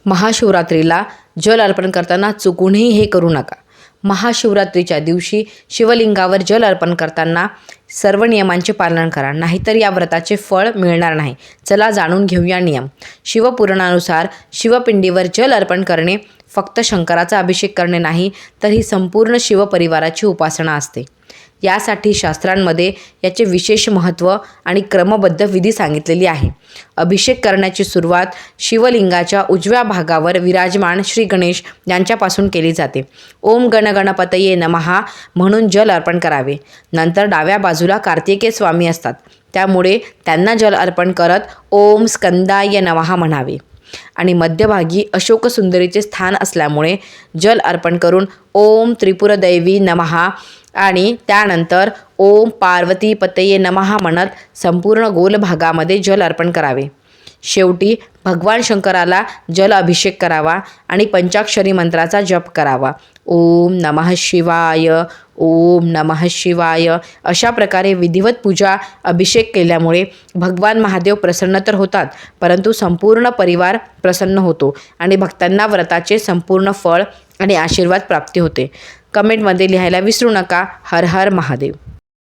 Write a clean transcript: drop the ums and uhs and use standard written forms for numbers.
महाशिवरात्रीला जल अर्पण करताना चुकूनही हे करू नका। महाशिवरात्रीच्या दिवशी शिवलिंगावर जल अर्पण करताना सर्व नियमांचे पालन करा, नाहीतर या व्रताचे फळ मिळणार नाही। चला जाणून घेऊया नियम। शिवपुराणानुसार शिवपिंडीवर जल अर्पण करणे फक्त शंकराचा अभिषेक करणे नाही, तर ही संपूर्ण शिवपरिवाराची उपासना असते। यासाठी शास्त्रांमध्ये याचे विशेष महत्त्व आणि क्रमबद्ध विधी सांगितलेली आहे। अभिषेक करण्याची सुरुवात शिवलिंगाच्या उजव्या भागावर विराजमान श्री गणेश यांच्यापासून केली जाते। ओम गण गणपतये नमः म्हणून जल अर्पण करावे। नंतर डाव्या बाजूला कार्तिकेय स्वामी असतात, त्यामुळे त्यांना जल अर्पण करत ओम स्कंदाय नमः म्हणावे आणि मध्यभागी अशोक सुंदरीचे स्थान असल्यामुळे जल अर्पण करून ओम त्रिपुरदैवी नमः आणि त्यानंतर ओम पार्वतीपतये नमः म्हणत संपूर्ण गोल भागामध्ये जल अर्पण करावे। शेवटी भगवान शंकराला जल अभिषेक करावा आणि पंचाक्षरी मंत्राचा जप करावा। ओम नमः शिवाय, ओम नमः शिवाय अशा प्रकारे विधिवत पूजा अभिषेक केल्यामुळे भगवान महादेव प्रसन्न तर होतात, परंतु संपूर्ण परिवार प्रसन्न होतो आणि भक्तांना व्रताचे संपूर्ण फळ आणि आशीर्वाद प्राप्ती होते। कमेंटमध्ये लिहायला विसरू नका। हर हर महादेव।